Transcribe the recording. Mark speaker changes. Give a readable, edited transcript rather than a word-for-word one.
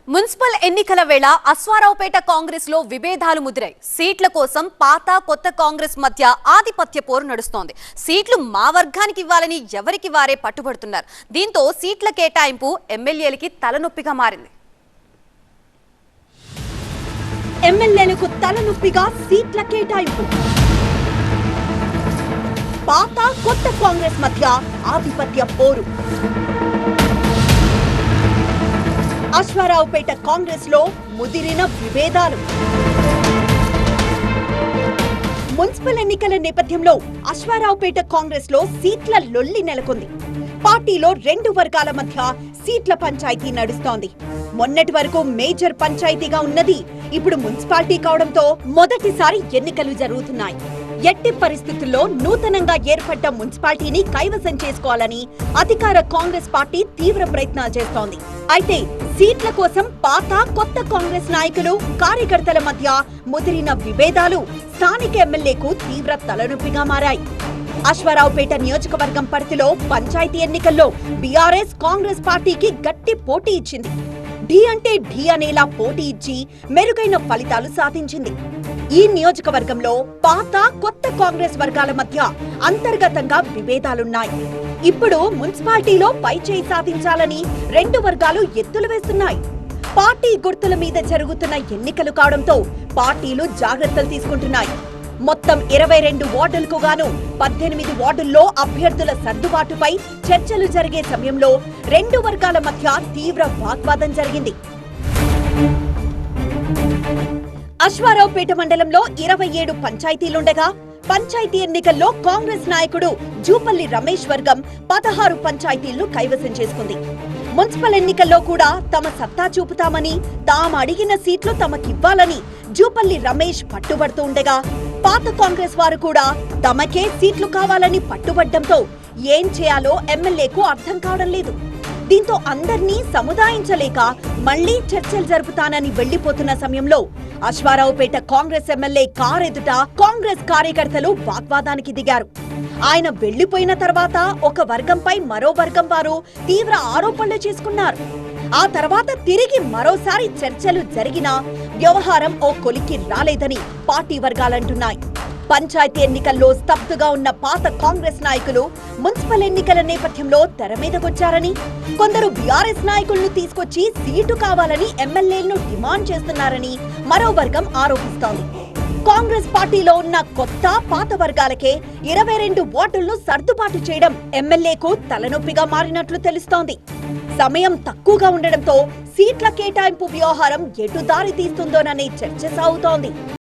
Speaker 1: Municipal ఎన్నికల వేళ అశ్వారావుపేట కాంగ్రెస్ లో విభేదాలు ముదిరాయి. సీట్ల కోసం పాత కొత్త కాంగ్రెస్ మధ్య ఆధిపత్య పోరు నడుస్తోంది. సీట్లు మా వర్గానికి ఇవ్వాలని ఎవరికి వారే పట్టుబడుతున్నారు. దీంతో సీట్ల కేటాయింపు ఎమ్మెల్యేలకి తలనొప్పిగా మారింది.
Speaker 2: ఎమ్మెల్యేలకు తలనొప్పిగా సీట్ల కేటాయింపు. పాత కొత్త కాంగ్రెస్ మధ్య ఆధిపత్య పోరు. అశ్వారావుపేట కాంగ్రెస్ లో ముదిరిన విభేదాలు. మున్సిపల్ ఎన్నికల నేపథ్యంలో అశ్వారావుపేట కాంగ్రెస్ లో సీట్ల లొల్లి నెలకొంది. పార్టీలో రెండు వర్గాల మధ్య సీట్ల పంచాయతీ నడుస్తోంది. మొన్నటి వరకు మేజర్ పంచాయతీగా ఉన్నది ఇప్పుడు మున్సిపాలిటీ కావడంతో మొదటిసారి ఎన్నికలు జరుగుతున్నాయి. ఎట్టి పరిస్థితుల్లో నూతనంగా ఏర్పడ్డ మున్సిపాలిటీని కైవసం చేసుకోవాలని అధికార కాంగ్రెస్ పార్టీ తీవ్ర ప్రయత్నాలు చేస్తోంది. అయితే సీట్ల కోసం పాత కొత్త కాంగ్రెస్ నాయకులు కార్యకర్తల మధ్య ముదిరిన విభేదాలు స్థానిక ఎమ్మెల్యేకు తీవ్ర తలనొప్పిగా మారాయి. అశ్వారావుపేట నియోజకవర్గం పరిధిలో పంచాయతీ ఎన్నికల్లో బీఆర్ఎస్ కాంగ్రెస్ పార్టీకి గట్టి పోటీ ఇచ్చింది. ఢీ అంటే ఢీ అనేలా పోటీ ఇచ్చి మెరుగైన ఫలితాలు సాధించింది. ఈ నియోజకవర్గంలో పాత కొత్త కాంగ్రెస్ వర్గాల మధ్య అంతర్గతంగా విభేదాలున్నాయి. ఇప్పుడు మున్సిపాలిటీలో పైచేయి సాధించాలని రెండు వర్గాలు ఎత్తులు వేస్తున్నాయి. పార్టీ గుర్తుల మీద జరుగుతున్న ఎన్నికలు కావడంతో పార్టీలు జాగ్రత్తలు తీసుకుంటున్నాయి. మొత్తం 22 వార్డులకు గాను 18 వార్డుల్లో అభ్యర్థుల సర్దుబాటుపై చర్చలు జరిగే సమయంలో రెండు వర్గాల మధ్య తీవ్ర వాగ్వాదం జరిగింది. అశ్వారావుపేట మండలంలో 27 పంచాయతీలుండగా పంచాయతీ ఎన్నికల్లో కాంగ్రెస్ నాయకుడు జూపల్లి రమేష్ వర్గం 16 పంచాయతీలను కైవసం చేసుకుంది. మున్సిపల్ ఎన్నికల్లో కూడా తమ సత్తా చూపుతామని, తాము అడిగిన సీట్లు తమకివ్వాలని జూపల్లి రమేష్ పట్టుబడుతూ ఉండగా పాత కాంగ్రెస్ వారు కూడా తమకే సీట్లు కావాలని పట్టుబడ్డంతో ఏం చేయాలో ఎమ్మెల్యేకు అర్థం కావడం లేదు. దీంతో అందర్నీ సముదాయించలేక మళ్లీ చర్చలు జరుపుతానని వెళ్లిపోతున్న సమయంలో అశ్వారావుపేట కాంగ్రెస్ ఎమ్మెల్యే కార్ ఎదుట కాంగ్రెస్ కార్యకర్తలు వాగ్వాదానికి దిగారు. ఆయన వెళ్లిపోయిన తర్వాత ఒక వర్గంపై మరో వర్గం వారు తీవ్ర ఆరోపణలు చేసుకున్నారు. ఆ తర్వాత తిరిగి మరోసారి చర్చలు జరిగినా వ్యవహారం ఓ కొలిక్కి రాలేదని పార్టీ వర్గాలంటున్నాయి. పంచాయతీ ఎన్నికల్లో స్తబ్దుగా ఉన్న పాత కాంగ్రెస్ నాయకులు మున్సిపల్ ఎన్నికల నేపథ్యంలో తెర మీదకొచ్చారని, కొందరు బీఆర్ఎస్ నాయకులను తీసుకొచ్చి సీటు కావాలని ఎమ్మెల్యేలను డిమాండ్ చేస్తున్నారని మరో వర్గం ఆరోపిస్తోంది. కాంగ్రెస్ పార్టీలో ఉన్న కొత్త పాత వర్గాలకే 22 వార్డులను సర్దుబాటు చేయడం ఎమ్మెల్యేకు తలనొప్పిగా మారినట్లు తెలుస్తోంది. సమయం తక్కువగా ఉండడంతో సీట్ల కేటాయింపు వ్యవహారం ఎటు దారి తీస్తుందోననే చర్చ సాగుతోంది.